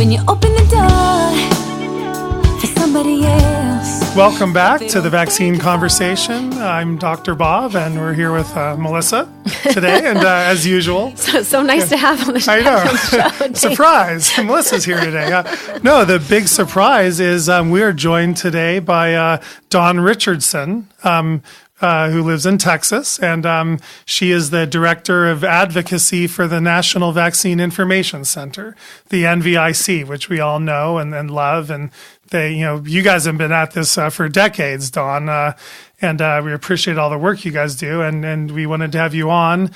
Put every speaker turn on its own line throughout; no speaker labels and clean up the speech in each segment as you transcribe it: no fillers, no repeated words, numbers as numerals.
when you open the door for somebody else.
Welcome back to the Vaccine Conversation. I'm Dr. Bob, and we're here with Melissa today, and as usual.
So nice to have on the show.
I know. Surprise! Melissa's here today. No, the big surprise is we are joined today by Dawn Richardson, who lives in Texas, and she is the Director of Advocacy for the National Vaccine Information Center, the NVIC, which we all know and love. And they, you guys have been at this for decades, Dawn, and we appreciate all the work you guys do. And we wanted to have you on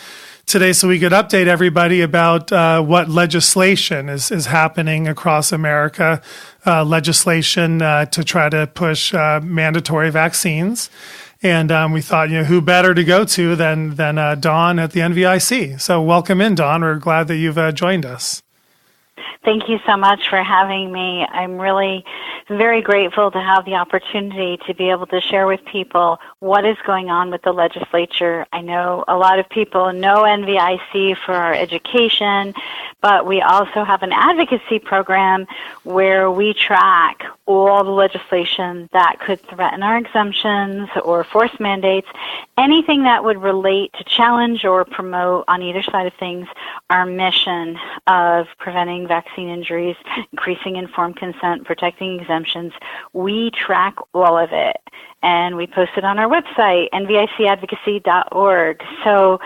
today so we could update everybody about what legislation is happening across America, legislation to try to push mandatory vaccines. And we thought, who better to go to than Dawn at the NVIC. So welcome in, Dawn. We're glad that you've joined us.
Thank you so much for having me. I'm really very grateful to have the opportunity to be able to share with people what is going on with the legislature. I know a lot of people know NVIC for our education, but we also have an advocacy program where we track all the legislation that could threaten our exemptions or force mandates, anything that would relate to challenge or promote on either side of things our mission of preventing vaccine injuries, increasing informed consent, protecting exemptions. We track all of it, and we post it on our website, nvicadvocacy.org. So,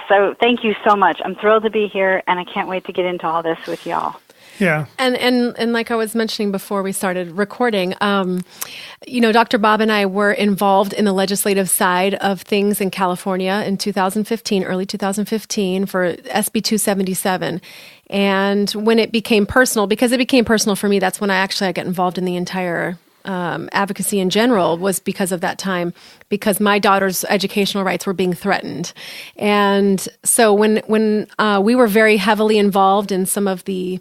so thank you so much. I'm thrilled to be here, and I can't wait to get into all this with y'all.
Yeah.
And like I was mentioning before we started recording, Dr. Bob and I were involved in the legislative side of things in California in 2015, early 2015 for SB 277. And when it became personal, because it became personal for me, that's when I got involved in the entire advocacy in general, was because of that time, because my daughter's educational rights were being threatened. And so when we were very heavily involved in some of the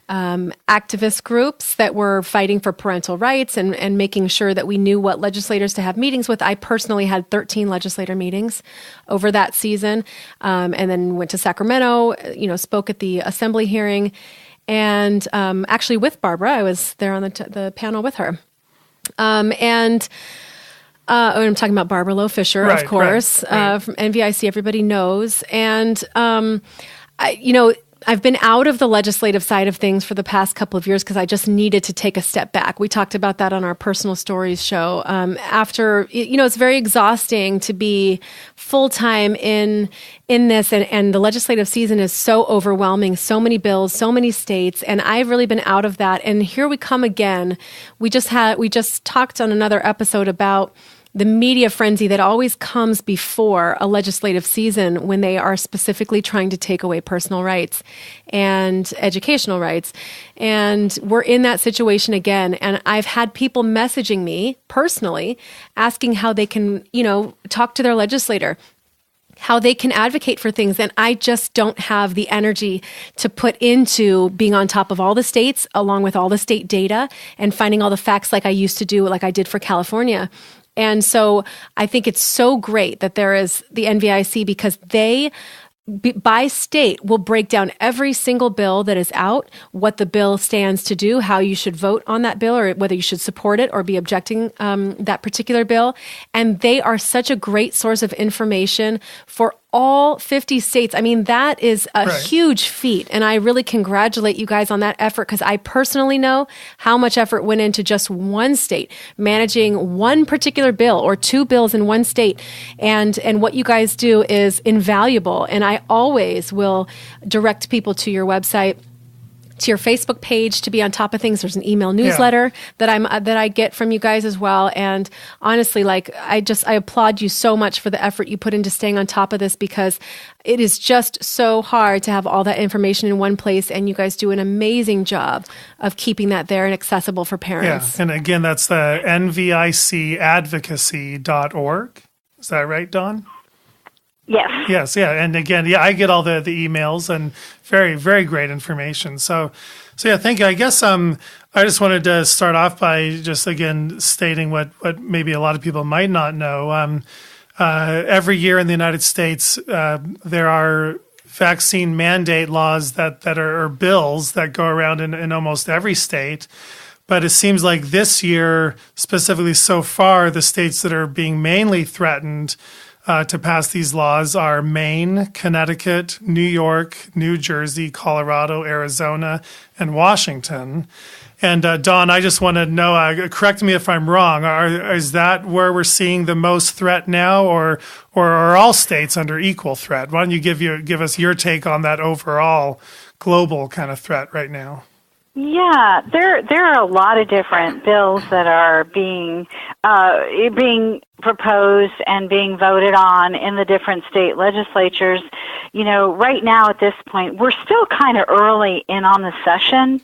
activist groups that were fighting for parental rights and making sure that we knew what legislators to have meetings with. I personally had 13 legislator meetings over that season, and then went to Sacramento, spoke at the assembly hearing, and actually with Barbara, I was there on the panel with her. I'm talking about Barbara Lowe Fisher,
right,
of course,
right.
From NVIC, everybody knows. And, I've been out of the legislative side of things for the past couple of years because I just needed to take a step back. We talked about that on our Personal Stories show. It's very exhausting to be full-time in this, and the legislative season is so overwhelming, so many bills, so many states, and I've really been out of that. And here we come again. We just talked on another episode about the media frenzy that always comes before a legislative season when they are specifically trying to take away personal rights and educational rights. And we're in that situation again. And I've had people messaging me personally asking how they can, talk to their legislator, how they can advocate for things. And I just don't have the energy to put into being on top of all the states, along with all the state data and finding all the facts like I used to do, like I did for California. And so I think it's so great that there is the NVIC, because they, by state, will break down every single bill that is out, what the bill stands to do, how you should vote on that bill, or whether you should support it or be objecting that particular bill. And they are such a great source of information for all 50 states. I mean, that is a huge feat. And I really congratulate you guys on that effort, because I personally know how much effort went into just one state, managing one particular bill or two bills in one state. And what you guys do is invaluable. And I always will direct people to your website, to your Facebook page, to be on top of things. There's an email newsletter that I get from you guys as well. And honestly, I applaud you so much for the effort you put into staying on top of this, because it is just so hard to have all that information in one place. And you guys do an amazing job of keeping that there and accessible for parents.
Yeah. And again, that's the NVICadvocacy.org. Is that right, Dawn?
Yes.
Yes, yeah. And again, I get all the emails, and very, very great information. So yeah, thank you. I guess I just wanted to start off by just, again, stating what maybe a lot of people might not know. Every year in the United States, there are vaccine mandate laws that are bills that go around in almost every state. But it seems like this year, specifically so far, the states that are being mainly threatened to pass these laws are Maine, Connecticut, New York, New Jersey, Colorado, Arizona, and Washington. And Dawn, I just want to know, correct me if I'm wrong, is that where we're seeing the most threat now, or are all states under equal threat? Why don't you give us your take on that overall global kind of threat right now?
Yeah, there are a lot of different bills that are being proposed and being voted on in the different state legislatures. You know, right now at this point, we're still kind of early in on the session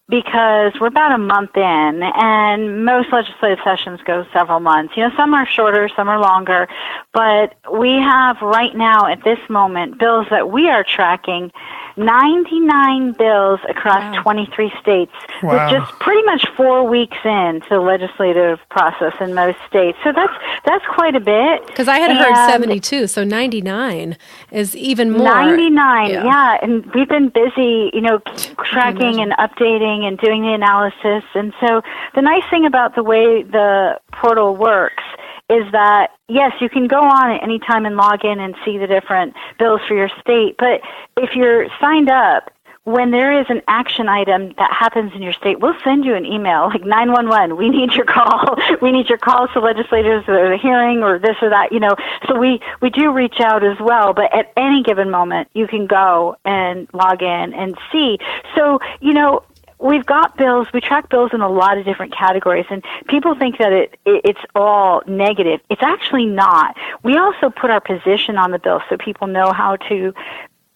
because we're about a month in, and most legislative sessions go several months. You know, some are shorter, some are longer, but we have right now at this moment bills that we are tracking, 99 bills across 23 states, with just pretty much 4 weeks into the legislative process in most states. So that's quite a bit.
Because I had heard 72, so 99 is even more.
99, yeah. And we've been busy, you know, tracking and updating and doing the analysis. And so the nice thing about the way the portal works is that, yes, you can go on at any time and log in and see the different bills for your state. But if you're signed up, when there is an action item that happens in your state, we'll send you an email, like 911, we need your call. We need your calls to legislators or the hearing or this or that, you know. So we do reach out as well. But at any given moment, you can go and log in and see. So, you know, we've got bills, we track bills in a lot of different categories, and people think that it's all negative. It's actually not. We also put our position on the bill so people know how to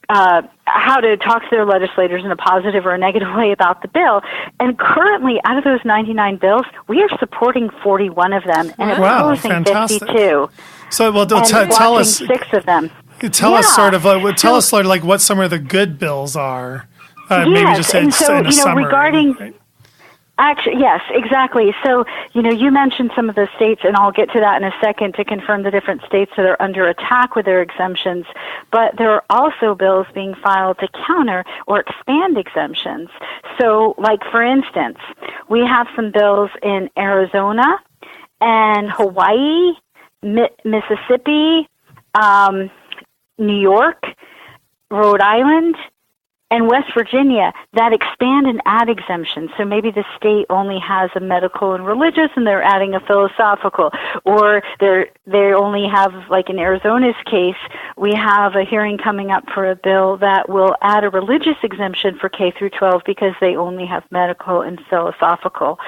talk to their legislators in a positive or a negative way about the bill. And currently, out of those 99 bills, we are supporting 41 of them and opposing 52.
So, well, tell us
6 of them.
Tell us sort of like what some of the good bills are. Maybe just in a summary.
Regarding, actually, yes, exactly. So, you know, you mentioned some of the states, and I'll get to that in a second to confirm the different states that are under attack with their exemptions. But there are also bills being filed to counter or expand exemptions. So, like, for instance, we have some bills in Arizona and Hawaii, Mississippi, New York, Rhode Island, and West Virginia that expand and add exemptions. So maybe the state only has a medical and religious and they're adding a philosophical, or they only have, like in Arizona's case, we have a hearing coming up for a bill that will add a religious exemption for K through 12 because they only have medical and philosophical.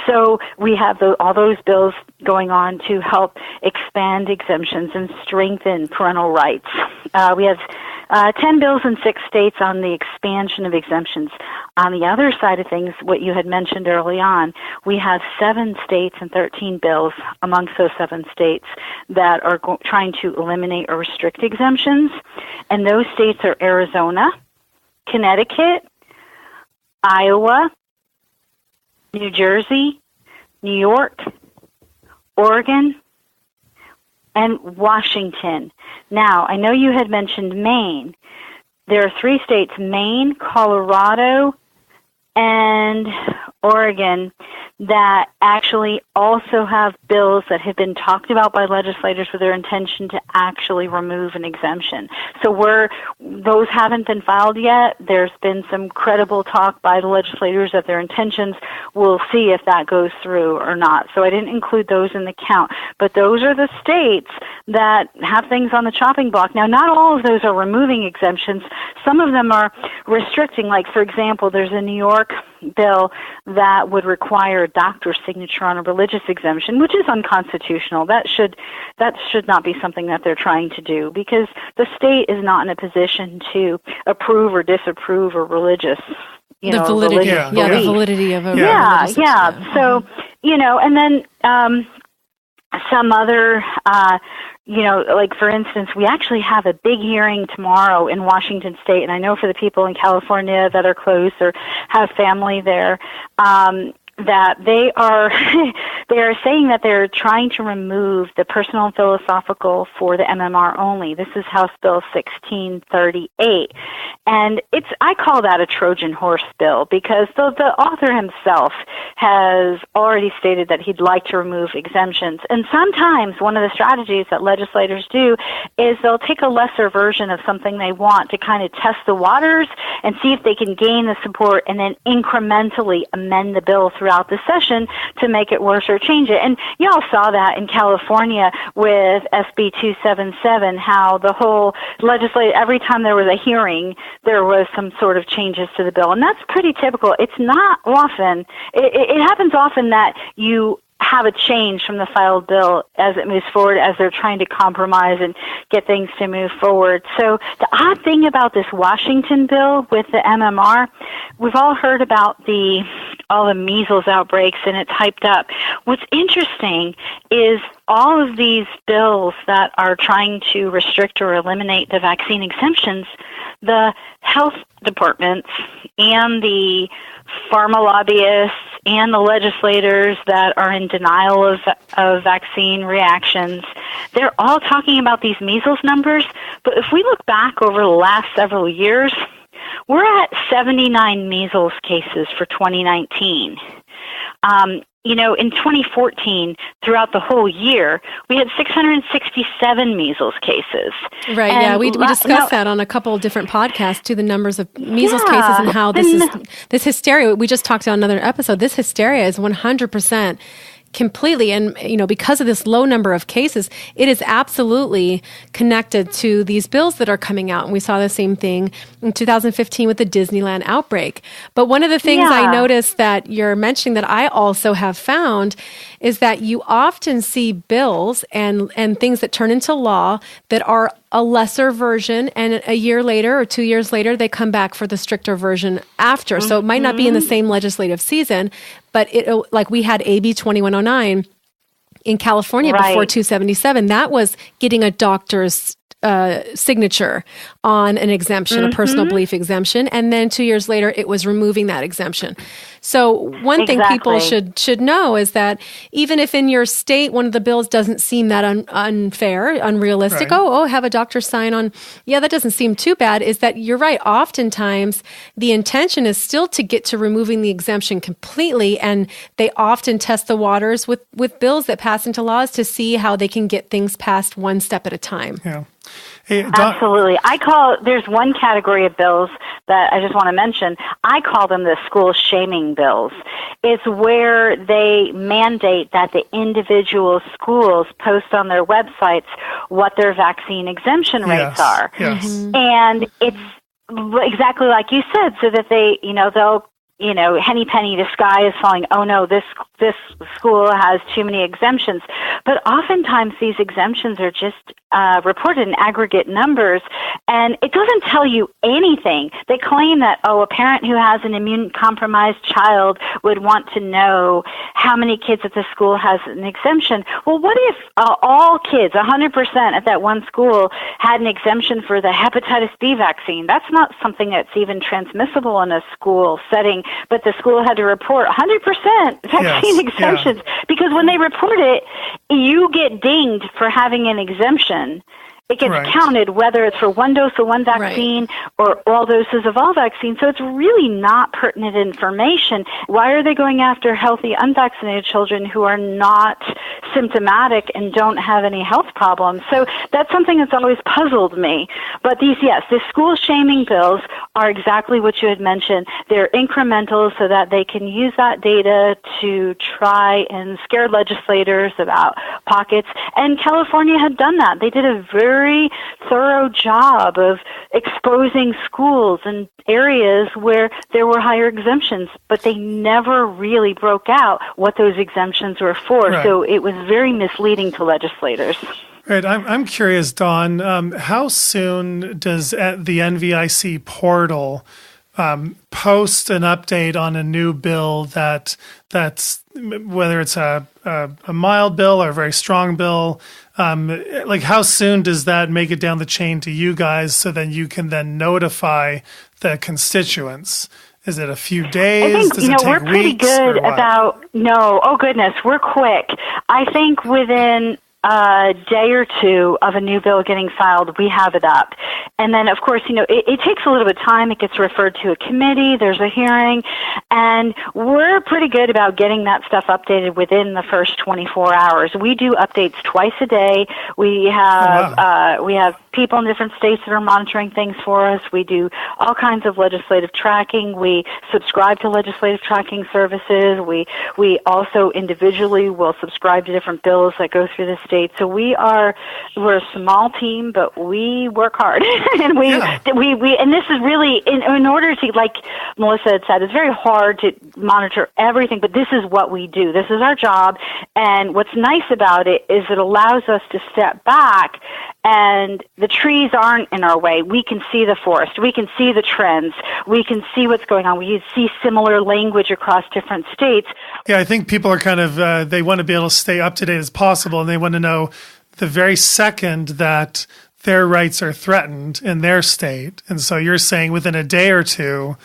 So we have all those bills going on to help expand exemptions and strengthen parental rights. We have 10 bills in 6 states on the expansion of exemptions. On the other side of things, what you had mentioned early on, we have 7 states and 13 bills amongst those 7 states that are trying to eliminate or restrict exemptions. And those states are Arizona, Connecticut, Iowa, New Jersey, New York, Oregon, and Washington. Now, I know you had mentioned Maine. There are 3 states, Maine, Colorado, and Oregon, that actually also have bills that have been talked about by legislators with their intention to actually remove an exemption. So those haven't been filed yet. There's been some credible talk by the legislators of their intentions. We'll see if that goes through or not. So I didn't include those in the count. But those are the states that have things on the chopping block. Now, not all of those are removing exemptions. Some of them are restricting. Like, for example, there's a New York bill that would require a doctor's signature on a religious exemption, which is unconstitutional. That should not be something that they're trying to do, because the state is not in a position to approve or disapprove a religious,
the validity of a religious
exemption. So, and then some other like, for instance, we actually have a big hearing tomorrow in Washington State, and I know for the people in California that are close or have family there, that they are they are saying that they're trying to remove the personal and philosophical for the MMR only. This is House Bill 1638, and I call that a Trojan horse bill because the author himself has already stated that he'd like to remove exemptions. And sometimes one of the strategies that legislators do is they'll take a lesser version of something they want to kind of test the waters and see if they can gain the support and then incrementally amend the bill throughout the session to make it worse or change it. And y'all saw that in California with SB 277, how the whole legislature, every time there was a hearing, there was some sort of changes to the bill. And that's pretty typical. It's not often, it happens often that you have a change from the filed bill as it moves forward, as they're trying to compromise and get things to move forward. So the odd thing about this Washington bill with the MMR, we've all heard about all the measles outbreaks, and it's hyped up. What's interesting is all of these bills that are trying to restrict or eliminate the vaccine exemptions, the health departments and the pharma lobbyists and the legislators that are in denial of vaccine reactions, they're all talking about these measles numbers. But if we look back over the last several years, we're at 79 measles cases for 2019. In 2014, throughout the whole year, we had 667 measles cases.
Right,
and
yeah. We discussed that on a couple of different podcasts, too, the numbers of measles cases and how this hysteria, we just talked about another episode, this hysteria is 100% completely, and because of this low number of cases, it is absolutely connected to these bills that are coming out. And we saw the same thing in 2015 with the Disneyland outbreak. But one of the things I noticed that you're mentioning that I also have found is that you often see bills and things that turn into law that are a lesser version, and a year later or 2 years later, they come back for the stricter version after. So it might not be in the same legislative season, but like we had AB 2109 in California before 277. That was getting a doctor's signature on an exemption, a personal belief exemption, and then 2 years later, it was removing that exemption. So one thing people should know is that even if in your state one of the bills doesn't seem that unfair, unrealistic, have a doctor sign on, that doesn't seem too bad, is that you're right. Oftentimes, the intention is still to get to removing the exemption completely, and they often test the waters with bills that pass into laws to see how they can get things passed one step at a time.
Yeah. Hey,
absolutely. There's one category of bills that I just want to mention. I call them the school shaming bills. It's where they mandate that the individual schools post on their websites what their vaccine exemption rates are.
Yes.
And it's exactly like you said, so that they'll henny penny, the sky is falling. Oh no, this school has too many exemptions. But oftentimes these exemptions are just reported in aggregate numbers, and it doesn't tell you anything. They claim that, a parent who has an immune-compromised child would want to know how many kids at the school has an exemption. Well, what if all kids, 100% at that one school, had an exemption for the hepatitis B vaccine? That's not something that's even transmissible in a school setting, but the school had to report 100% vaccine exemptions, because when they report it, you get dinged for having an exemption. It gets counted whether it's for one dose of one vaccine or all doses of all vaccines. So it's really not pertinent information. Why are they going after healthy, unvaccinated children who are not symptomatic and don't have any health problems? So that's something that's always puzzled me. But the school shaming bills are exactly what you had mentioned. They're incremental so that they can use that data to try and scare legislators about pockets. And California had done that. They did a very thorough job of exposing schools and areas where there were higher exemptions, but they never really broke out what those exemptions were for. So it was very misleading to legislators.
Right. I'm curious, Dawn, how soon does the NVIC portal post an update on a new bill that's whether it's a mild bill or a very strong bill? How soon does that make it down the chain to you guys so then you can then notify the constituents? Is it a few
I
days?
think,
Does it take
we're pretty
weeks,
good
or what?
oh goodness, we're quick. I think within a day or two of a new bill getting filed, we have it up. And then, of course, it takes a little bit of time. It gets referred to a committee. There's a hearing. And we're pretty good about getting that stuff updated within the first 24 hours. We do updates twice a day. We have people in different states that are monitoring things for us. We do all kinds of legislative tracking. We subscribe to legislative tracking services. We also individually will subscribe to different bills that go through the state. So we're a small team, but we work hard. And and this is really, in order to, like Melissa had said, it's very hard to monitor everything, but this is what we do. This is our job. And what's nice about it is it allows us to step back, and the trees aren't in our way. We can see the forest. We can see the trends. We can see what's going on. We see similar language across different states.
Yeah, I think people are kind of, they want to be able to stay up to date as possible, and they want to know the very second that their rights are threatened in their state. And so you're saying within a day or two,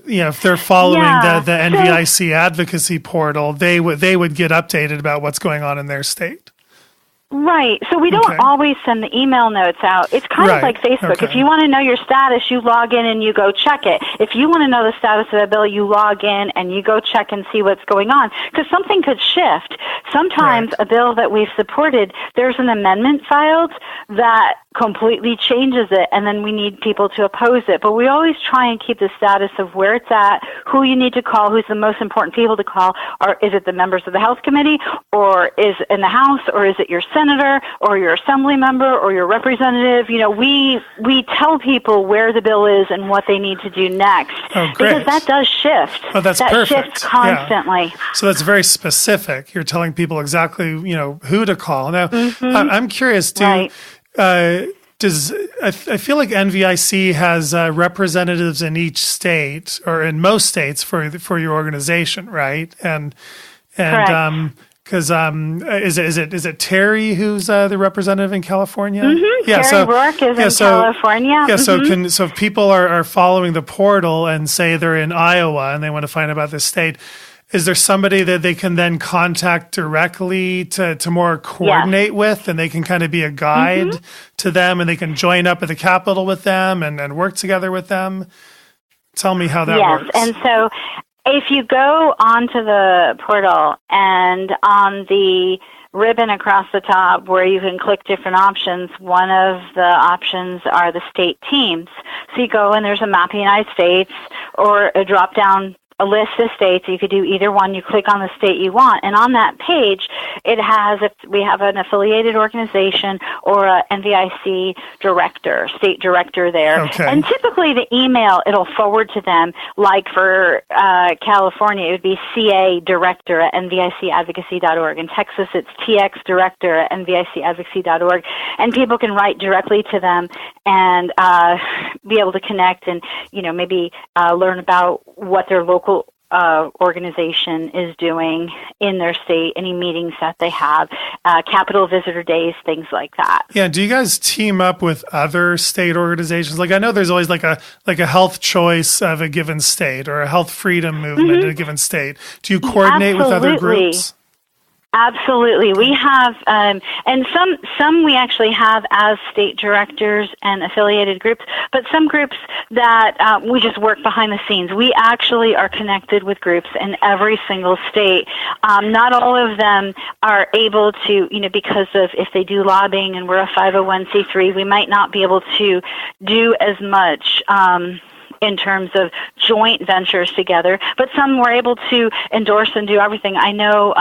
if they're following the NVIC advocacy portal, they would get updated about what's going on in their state.
Right. So we don't always send the email notes out. It's kind of like Facebook.
Okay.
If you want to know your status, you log in and you go check it. If you want to know the status of a bill, you log in and you go check and see what's going on. Because something could shift. Sometimes a bill that we've supported, there's an amendment filed that completely changes it, and then we need people to oppose it. But we always try and keep the status of where it's at, who you need to call, who's the most important people to call. Or is it the members of the Health Committee, or is it in the House, or is it your senator, or your assembly member, or your representative? We tell people where the bill is and what they need to do next.
Oh, great.
Because that does shift.
Oh, that's
that
perfect.
Shifts constantly.
Yeah. So that's very specific. You're telling people exactly, who to call. Now, I'm curious, I feel like NVIC has representatives in each state, or in most states, for your organization, right? And because is it Terry who's the representative in California?
Mm-hmm. Yeah, Terry Rourke is in California.
Yeah, so if people are following the portal and say they're in Iowa and they want to find out about this state, is there somebody that they can then contact directly to more coordinate with, and they can kind of be a guide to them, and they can join up at the Capitol with them and work together with them? Tell me how that works.
Yes, and so if you go onto the portal and on the ribbon across the top where you can click different options, one of the options are the state teams. So you go and there's a map of the United States or a drop-down a list of states. You could do either one. You click on the state you want, and on that page, it has if we have an affiliated organization or a NVIC director, state director there.
Okay.
And typically, the email it'll forward to them. Like for California, it would be CA director at NVICadvocacy.org. In Texas, it's TX director at NVICadvocacy.org, and people can write directly to them and be able to connect and maybe learn about what their local organization is doing in their state, any meetings that they have, Capitol visitor days, things like that.
Yeah. Do you guys team up with other state organizations? Like I know there's always like a health choice of a given state or a health freedom movement in a given state. Do you coordinate with other groups?
Absolutely. We have, and some we actually have as state directors and affiliated groups, but some groups that we just work behind the scenes. We actually are connected with groups in every single state. Not all of them are able to, because of if they do lobbying and we're a 501c3, we might not be able to do as much in terms of joint ventures together, but some were able to endorse and do everything. I know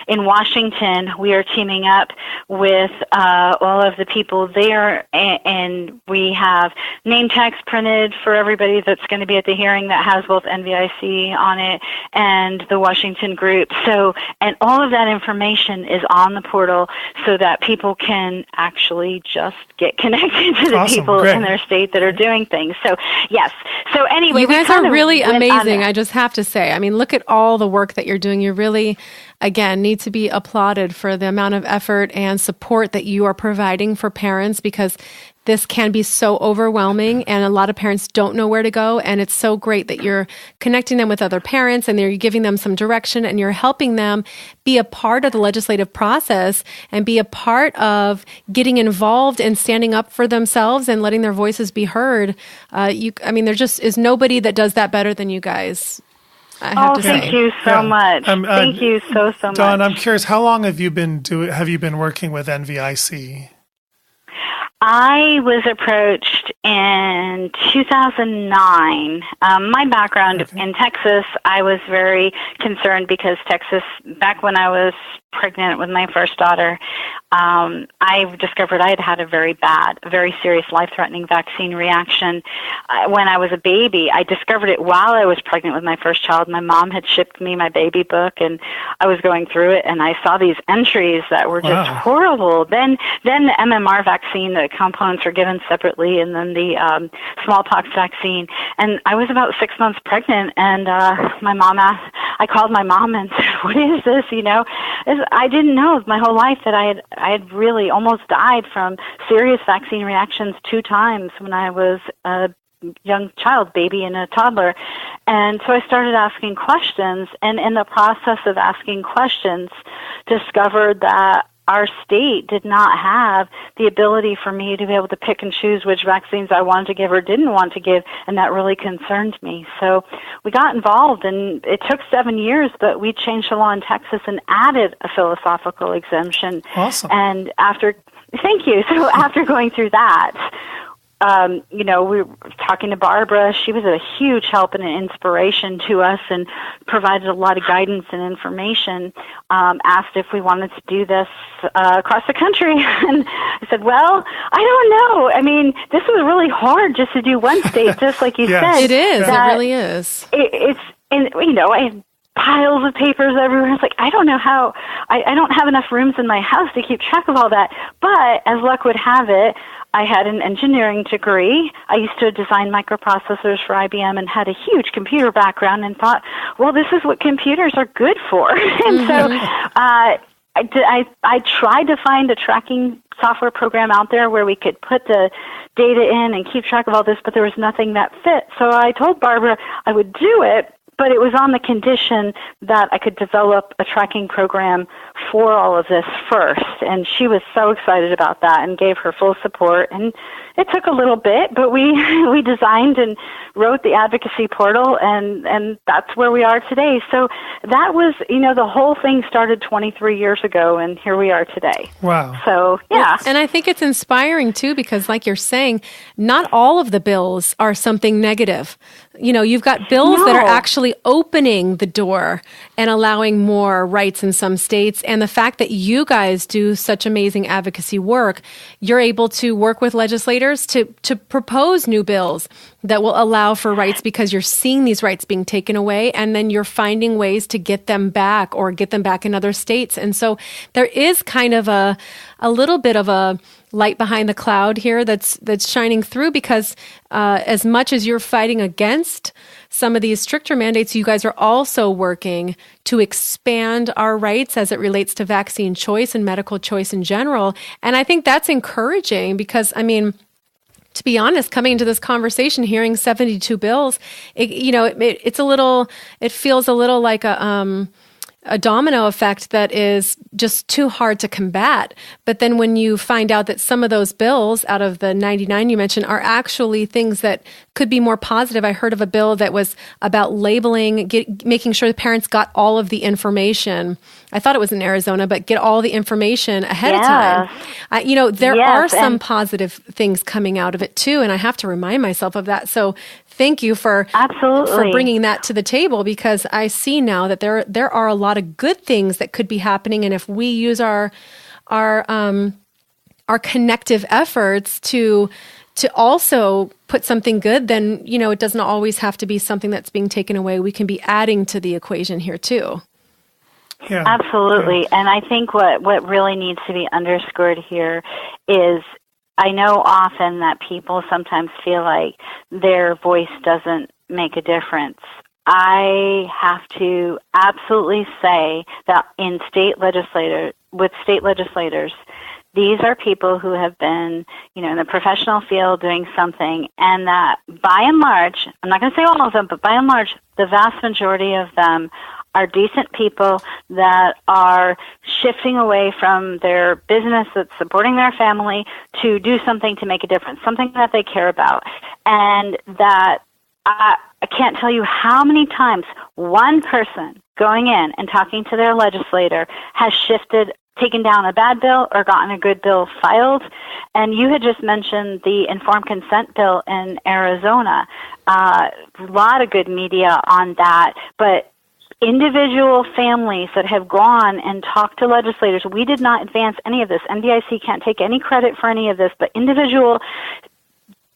in Washington, we are teaming up with all of the people there, and we have name tags printed for everybody that's going to be at the hearing that has both NVIC on it and the Washington group. So, and all of that information is on the portal so that people can actually just get connected to the people in their state that are doing things. So, yes. So anyway,
you guys are really amazing. I just have to say, I mean, look at all the work that you're doing. You're really again, need to be applauded for the amount of effort and support that you are providing for parents, because this can be so overwhelming and a lot of parents don't know where to go. And it's so great that you're connecting them with other parents and you're giving them some direction and you're helping them be a part of the legislative process and be a part of getting involved and standing up for themselves and letting their voices be heard. There just is nobody that does that better than you guys. I have to
thank
say.
you so much. Thank you so much.
Dawn, I'm curious, how long have you been working with NVIC?
I was approached in 2009. My background in Texas, I was very concerned because Texas, back when I was pregnant with my first daughter, I discovered I had had a very serious, life-threatening vaccine reaction. When I was a baby, I discovered it while I was pregnant with my first child. My mom had shipped me my baby book, and I was going through it, and I saw these entries that were just horrible. Then the MMR vaccine, the components were given separately, and then the smallpox vaccine. And I was about 6 months pregnant, and I called my mom and said, "What is this?" I didn't know my whole life that I had really almost died from serious vaccine reactions 2 times when I was a young child, baby and a toddler. And so I started asking questions, and in the process of asking questions, discovered that our state did not have the ability for me to be able to pick and choose which vaccines I wanted to give or didn't want to give, and that really concerned me. So we got involved, and it took 7 years, but we changed the law in Texas and added a philosophical exemption.
Awesome.
And thank you. So after going through that, we were talking to Barbara. She was a huge help and an inspiration to us and provided a lot of guidance and information. Asked if we wanted to do this across the country. And I said, well, I don't know. I mean, this was really hard just to do one state, just like you
Yes.
said.
It is. It really is.
I had piles of papers everywhere. It's like, I don't know how, I don't have enough rooms in my house to keep track of all that. But as luck would have it, I had an engineering degree. I used to design microprocessors for IBM and had a huge computer background and thought, well, this is what computers are good for. And so I tried to find a tracking software program out there where we could put the data in and keep track of all this, but there was nothing that fit. So I told Barbara I would do it, but it was on the condition that I could develop a tracking program for all of this first. And she was so excited about that and gave her full support. And it took a little bit, but we designed and wrote the advocacy portal, and that's where we are today. So that was, the whole thing started 23 years ago, and here we are today.
Wow.
So, yeah.
And I think it's inspiring, too, because like you're saying, not all of the bills are something negative. You've got bills that are actually opening the door and allowing more rights in some states. And the fact that you guys do such amazing advocacy work, you're able to work with legislators to propose new bills that will allow for rights because you're seeing these rights being taken away, and then you're finding ways to get them back or get them back in other states. And so there is kind of a little bit of a light behind the cloud here that's shining through, because as much as you're fighting against some of these stricter mandates, you guys are also working to expand our rights as it relates to vaccine choice and medical choice in general. And I think that's encouraging because, to be honest, coming into this conversation, hearing 72 bills, it feels a little like a domino effect that is just too hard to combat. But then when you find out that some of those bills out of the 99 you mentioned are actually things that could be more positive. I heard of a bill that was about labeling, making sure the parents got all of the information. I thought it was in Arizona, but get all the information ahead of time. There are some positive things coming out of it too, and I have to remind myself of that. So thank you for bringing that to the table, because I see now that there are a lot of good things that could be happening, and if we use our connective efforts to also put something good, then it doesn't always have to be something that's being taken away. We can be adding to the equation here too.
Yeah,
absolutely. And I think what really needs to be underscored here is, I know often that people sometimes feel like their voice doesn't make a difference. I have to absolutely say that with state legislators, these are people who have been, in the professional field doing something, and that by and large, I'm not going to say all of them, but by and large, the vast majority of them are decent people that are shifting away from their business that's supporting their family to do something to make a difference, something that they care about. And that I can't tell you how many times one person going in and talking to their legislator has taken down a bad bill or gotten a good bill filed. And you had just mentioned the informed consent bill in Arizona. A lot of good media on that, but individual families that have gone and talked to legislators, we did not advance any of this. NVIC can't take any credit for any of this, but individual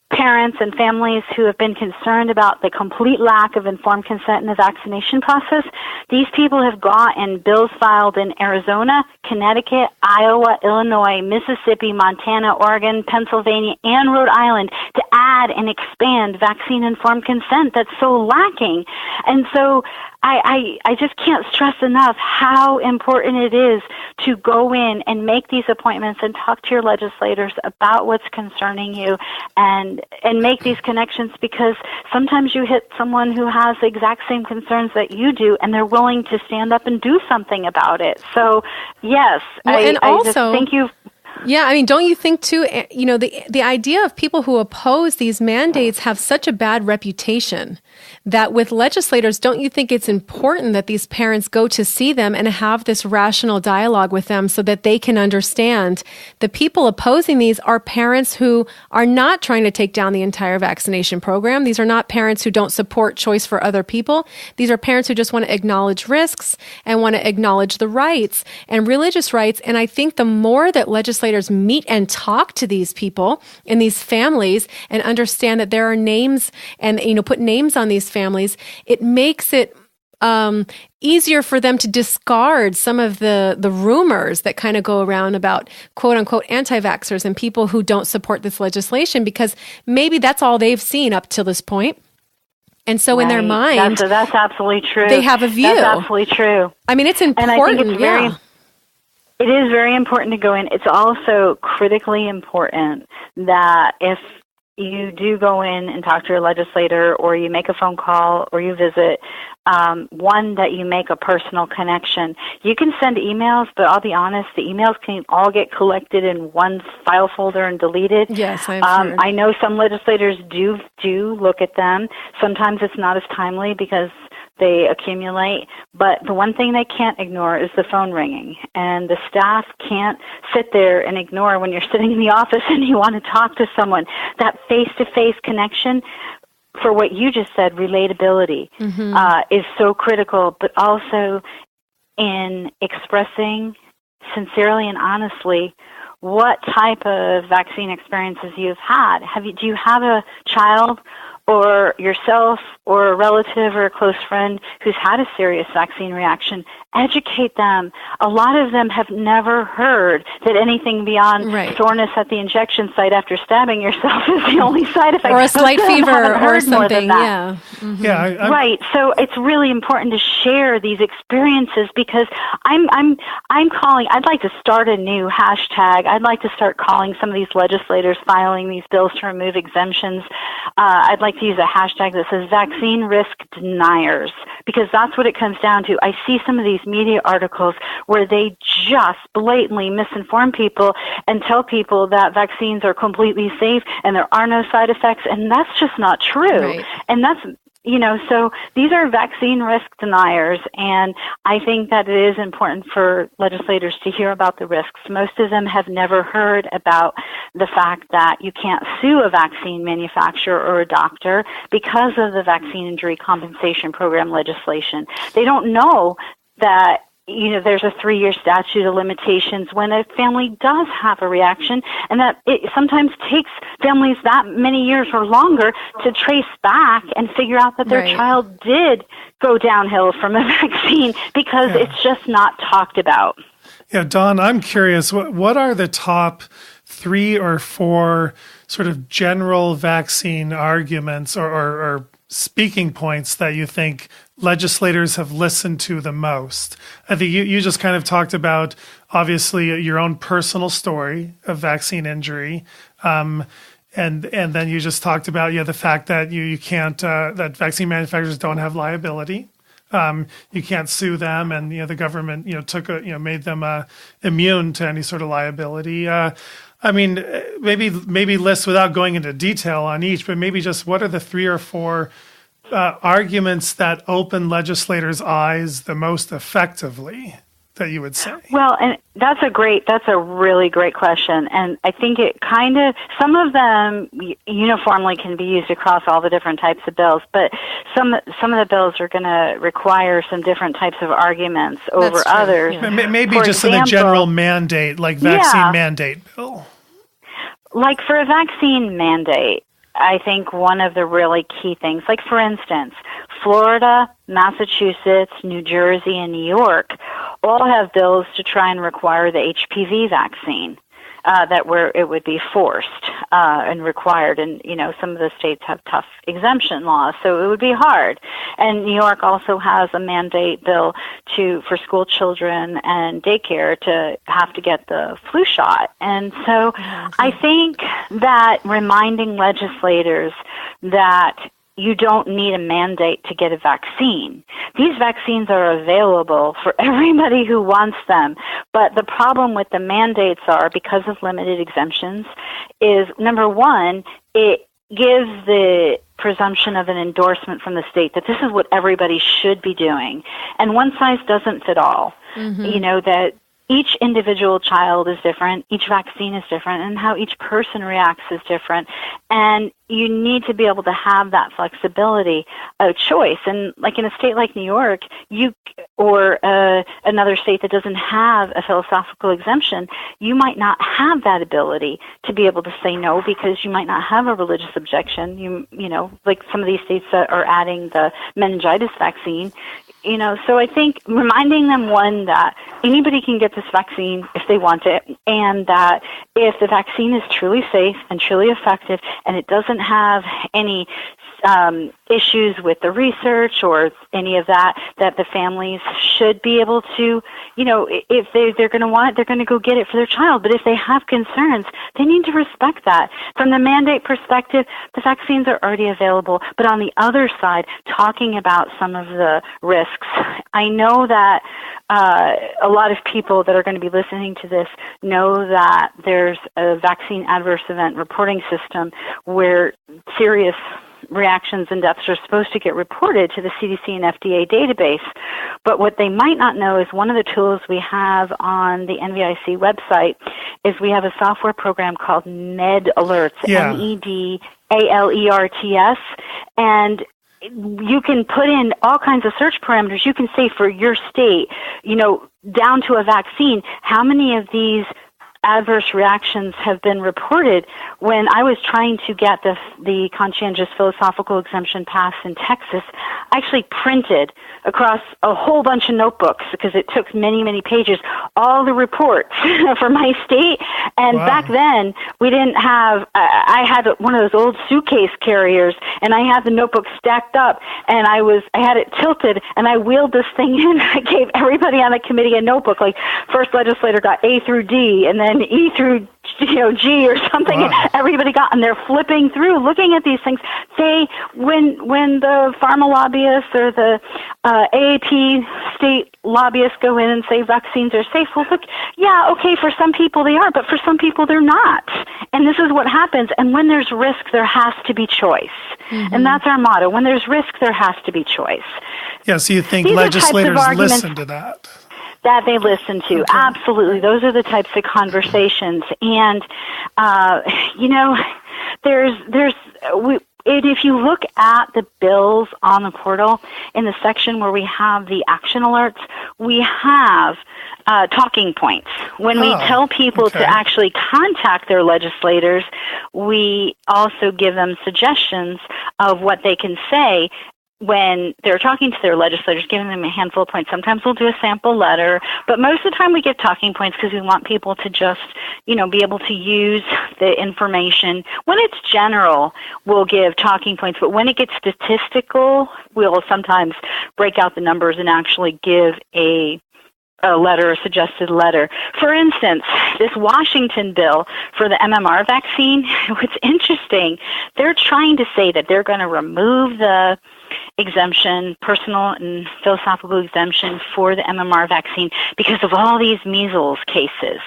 parents and families who have been concerned about the complete lack of informed consent in the vaccination process, these people have gotten bills filed in Arizona, Connecticut, Iowa, Illinois, Mississippi, Montana, Oregon, Pennsylvania, and Rhode Island to add and expand vaccine-informed consent that's so lacking. And so I just can't stress enough how important it is to go in and make these appointments and talk to your legislators about what's concerning you and make these connections, because sometimes you hit someone who has the exact same concerns that you do, and they're willing to stand up and do something about it. So, yes, I just thank you.
Yeah, I mean, don't you think too, the idea of people who oppose these mandates have such a bad reputation that with legislators, don't you think it's important that these parents go to see them and have this rational dialogue with them so that they can understand the people opposing these are parents who are not trying to take down the entire vaccination program. These are not parents who don't support choice for other people. These are parents who just want to acknowledge risks and want to acknowledge the rights and religious rights. And I think the more that legislators meet and talk to these people and these families and understand that there are names and, put names on these families, it makes it easier for them to discard some of the rumors that kind of go around about quote unquote anti-vaxxers and people who don't support this legislation, because maybe that's all they've seen up till this point. And so in their mind,
that's absolutely true.
They have a view.
That's absolutely true.
I mean, it's important.
And I think it's it is very important to go in. It's also critically important that if you do go in and talk to your legislator, or you make a phone call, or you visit, one, that you make a personal connection. You can send emails, but I'll be honest, the emails can all get collected in one file folder and deleted.
Yes, I've heard.
I know some legislators do look at them. Sometimes it's not as timely because they accumulate, but the one thing they can't ignore is the phone ringing, and the staff can't sit there and ignore when you're sitting in the office and you want to talk to someone. That face-to-face connection, for what you just said, relatability, is so critical, but also in expressing sincerely and honestly what type of vaccine experiences you've had. Do you have a child or yourself or a relative or a close friend who's had a serious vaccine reaction? Educate them. A lot of them have never heard that anything beyond soreness at the injection site after stabbing yourself is the only side effect.
Or a slight fever or something. Yeah.
Mm-hmm. Yeah.
Right. So it's really important to share these experiences, because I'm calling. I'd like to start a new hashtag. I'd like to start calling some of these legislators filing these bills to remove exemptions. I'd like to use a hashtag that says vaccine risk deniers, because that's what it comes down to. I see some of these media articles where they just blatantly misinform people and tell people that vaccines are completely safe and there are no side effects, and that's just not true.
Right.
And that's, so these are vaccine risk deniers, and I think that it is important for legislators to hear about the risks. Most of them have never heard about the fact that you can't sue a vaccine manufacturer or a doctor because of the Vaccine Injury Compensation Program legislation. They don't know that there's a 3-year statute of limitations when a family does have a reaction, and that it sometimes takes families that many years or longer to trace back and figure out that their child did go downhill from a vaccine because it's just not talked about.
Yeah, Dawn, I'm curious, what are the top 3 or 4 sort of general vaccine arguments or speaking points that you think legislators have listened to the most? I think you just kind of talked about, obviously, your own personal story of vaccine injury. And then you just talked about the fact that you can't that vaccine manufacturers don't have liability. You can't sue them, and the government made them immune to any sort of liability. I mean, maybe list without going into detail on each, but maybe just what are the 3 or 4 arguments that open legislators' eyes the most effectively that you would say?
Well, and that's a really great question. And I think it some of them uniformly can be used across all the different types of bills, but some of the bills are going to require some different types of arguments over others.
Yeah. Maybe for just example, in a general mandate, like vaccine mandate bill.
Like for a vaccine mandate, I think one of the really key things, like for instance, Florida, Massachusetts, New Jersey, and New York all have bills to try and require the HPV vaccine, where it would be forced and required. And, some of the states have tough exemption laws, so it would be hard. And New York also has a mandate bill for school children and daycare to have to get the flu shot. And so I think that reminding legislators that you don't need a mandate to get a vaccine. These vaccines are available for everybody who wants them. But the problem with the mandates are, because of limited exemptions, is number one, it gives the presumption of an endorsement from the state that this is what everybody should be doing. And one size doesn't fit all. Mm-hmm. That each individual child is different, each vaccine is different, and how each person reacts is different. And you need to be able to have that flexibility of choice. And like in a state like New York, or another state that doesn't have a philosophical exemption, you might not have that ability to be able to say no because you might not have a religious objection. Like some of these states that are adding the meningitis vaccine. So I think reminding them, one, that anybody can get this vaccine if they want it, and that if the vaccine is truly safe and truly effective and it doesn't have any issues with the research or any of that the families should be able to, if they're going to want it, they're going to go get it for their child. But if they have concerns, they need to respect that. From the mandate perspective, the vaccines are already available. But on the other side, talking about some of the risks, I know that a lot of people that are going to be listening to this know that there's a vaccine adverse event reporting system where serious reactions and deaths are supposed to get reported to the CDC and FDA database. But what they might not know is one of the tools we have on the NVIC website is we have a software program called Med Alerts, MEDALERTS, and you can put in all kinds of search parameters. You can say for your state, down to a vaccine, how many of these adverse reactions have been reported. When I was trying to get the conscientious philosophical exemption passed in Texas, I actually printed across a whole bunch of notebooks, because it took many, many pages, all the reports for my state. And back then, we didn't have, I had one of those old suitcase carriers, and I had the notebook stacked up, and I had it tilted, and I wheeled this thing in. I gave everybody on the committee a notebook, like first legislator got A through D, and then E through G or something. And everybody got, and they're flipping through, looking at these things. When the pharma lobbyists or the AAP state lobbyists go in and say vaccines are safe, well, look, yeah, okay, for some people they are, but for some people they're not. And this is what happens. And when there's risk, there has to be choice. Mm-hmm. And that's our motto. When there's risk, there has to be choice.
Yeah, so you think legislators listen to that?
That they listen to. Okay. Absolutely. Those are the types of conversations. And, if you look at the bills on the portal, in the section where we have the action alerts, we have talking points. When we tell people to actually contact their legislators, we also give them suggestions of what they can say when they're talking to their legislators, giving them a handful of points. Sometimes we'll do a sample letter, but most of the time we give talking points because we want people to just, be able to use the information. When it's general, we'll give talking points, but when it gets statistical, we'll sometimes break out the numbers and actually give a letter, a suggested letter. For instance, this Washington bill for the MMR vaccine, what's interesting, they're trying to say that they're going to remove the exemption, personal and philosophical exemption for the MMR vaccine because of all these measles cases.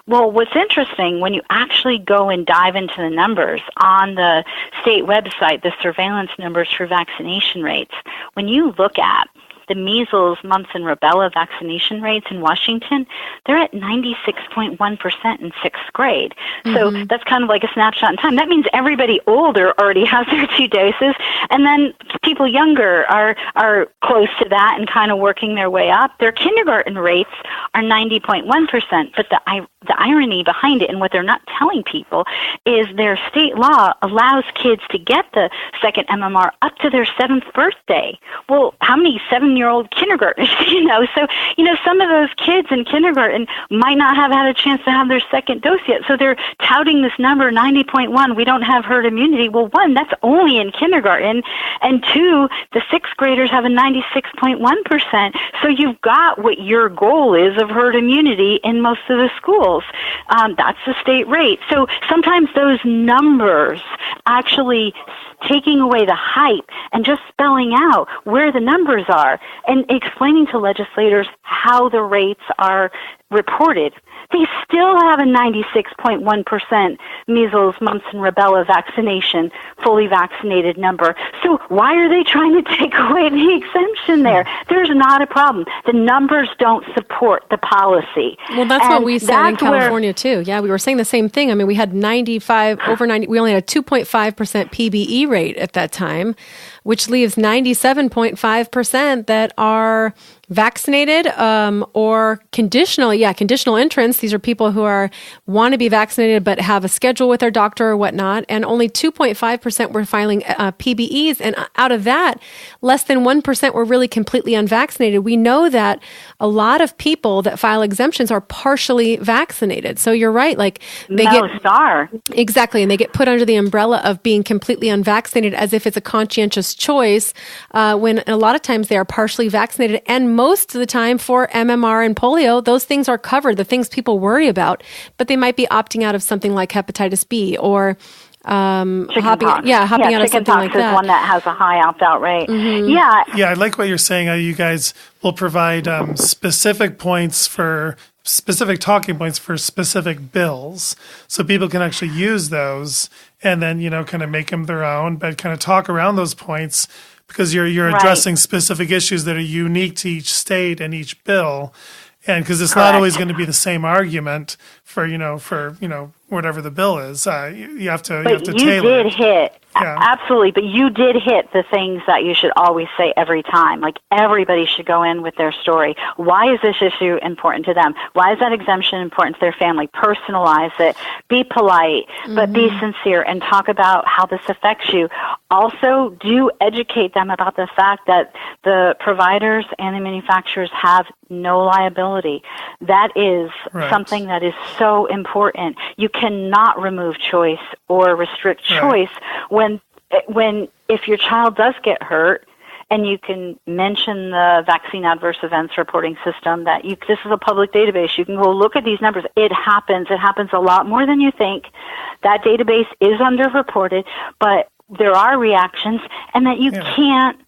Well, what's interesting, when you actually go and dive into the numbers on the state website, the surveillance numbers for vaccination rates, when you look at the measles, mumps, and rubella vaccination rates in Washington, they're at 96.1% in sixth grade. So that's kind of like a snapshot in time. That means everybody older already has their 2 doses, and then people younger are close to that and kind of working their way up. Their kindergarten rates are 90.1%, but the irony behind it and what they're not telling people is their state law allows kids to get the second MMR up to their 7th birthday. Well, how many 7-year-old kindergartners, So, some of those kids in kindergarten might not have had a chance to have their second dose yet. So they're touting this number, 90.1, we don't have herd immunity. Well, one, that's only in kindergarten. And two, the sixth graders have a 96.1%. So you've got what your goal is of herd immunity in most of the schools. That's the state rate. So sometimes those numbers actually taking away the hype and just spelling out where the numbers are and explaining to legislators how the rates are reported. They still have a 96.1% measles, mumps, and rubella vaccination, fully vaccinated number. So why are they trying to take away the exemption there? There's not a problem. The numbers don't support the policy.
Well, that's what we said in California, too. Yeah, we were saying the same thing. I mean, we had 95, over 90, we only had a 2.5% PBE rate at that time, which leaves 97.5% that are vaccinated or conditional entrants. These are people who want to be vaccinated but have a schedule with their doctor or whatnot, and only 2.5% were filing PBEs, and out of that, less than 1% were really completely unvaccinated. We know that a lot of people that file exemptions are partially vaccinated. So you're right, exactly, and they get put under the umbrella of being completely unvaccinated as if it's a conscientious choice, when a lot of times they are partially vaccinated, and most of the time for MMR and polio, those things are covered, the things people worry about, but they might be opting out of something like hepatitis B or hopping out of something like that. Chicken pox
is one that has a high opt-out rate.
Mm-hmm.
Yeah, I like what you're saying. You guys will provide specific talking points for specific bills, so people can actually use those and then, kind of make them their own, but kind of talk around those points because you're addressing specific issues that are unique to each state and each bill. And because it's not always going to be the same argument for whatever the bill is. You have to tailor it.
You did hit. Yeah. Absolutely, but you did hit the things that you should always say every time. Like, everybody should go in with their story. Why is this issue important to them? Why is that exemption important to their family? Personalize it. Be polite, but be sincere, and talk about how this affects you. Also, do educate them about the fact that the providers and the manufacturers have no liability. That is something that is so important. You cannot remove choice or restrict choice when if your child does get hurt, and you can mention the vaccine adverse events reporting system this is a public database. You can go look at these numbers. It happens a lot more than you think. That database is underreported, but there are reactions, and that you can't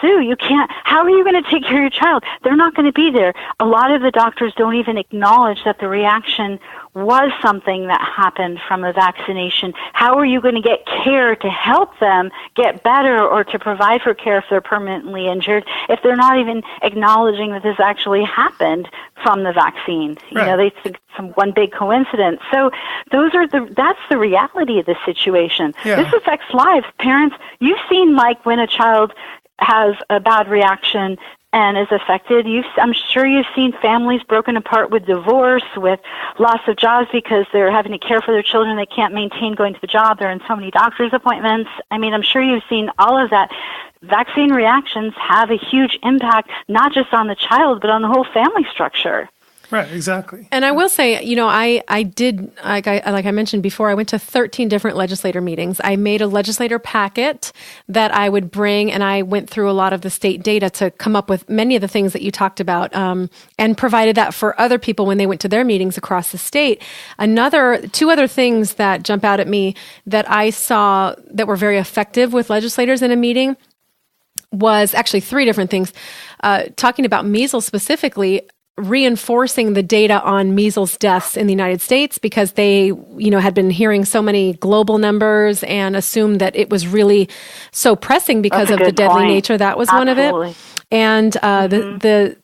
sue. How are you going to take care of your child? They're not going to be there. A lot of the doctors don't even acknowledge that the reaction was something that happened from a vaccination. How are you going to get care to help them get better or to provide for care if they're permanently injured if they're not even acknowledging that this actually happened from the vaccine? They think some one big coincidence. So that's the reality of the situation. Yeah. This affects lives. Parents, you've seen when a child has a bad reaction and is affected. I'm sure you've seen families broken apart with divorce, with loss of jobs because they're having to care for their children. They can't maintain going to the job. They're in so many doctor's appointments. I mean, I'm sure you've seen all of that. Vaccine reactions have a huge impact, not just on the child, but on the whole family structure.
Right, exactly.
And I will say, I did, like I mentioned before, I went to 13 different legislator meetings. I made a legislator packet that I would bring, and I went through a lot of the state data to come up with many of the things that you talked about, and provided that for other people when they went to their meetings across the state. Two other things that jump out at me that I saw that were very effective with legislators in a meeting was actually three different things. Talking about measles specifically, reinforcing the data on measles deaths in the United States because they, had been hearing so many global numbers and assumed that it was really so pressing because of the deadly nature. That was one of it. And the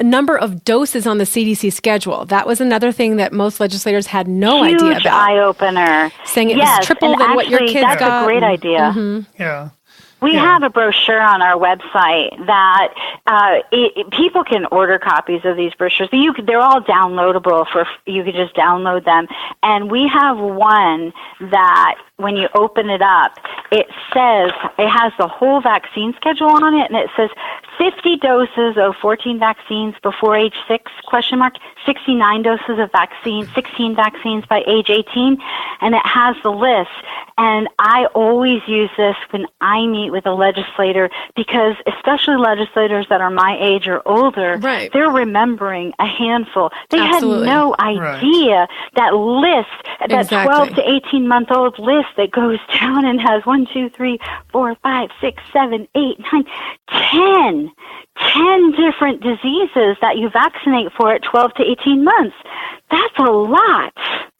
number of doses on the CDC schedule, that was another thing that most legislators had no idea about.
Huge eye-opener.
Saying it was triple than what your kids got.
That's a great idea.
Mm-hmm.
Yeah.
We have a brochure on our website that people can order copies of these brochures. They're all downloadable. You can just download them. And we have one that when you open it up, it has the whole vaccine schedule on it, and it says 50 doses of 14 vaccines before age 6, 69 doses of vaccine, 16 vaccines by age 18, and it has the list. And I always use this when I meet with a legislator because especially legislators that are my age or older,
right,
they're remembering a handful. They
Absolutely.
had no idea that list, that 12 to 18-month-old list that goes down and has 1, 2, 3, 4, 5, 6, 7, 8, 9, 10 different diseases that you vaccinate for at 12 to 18 months. That's a lot.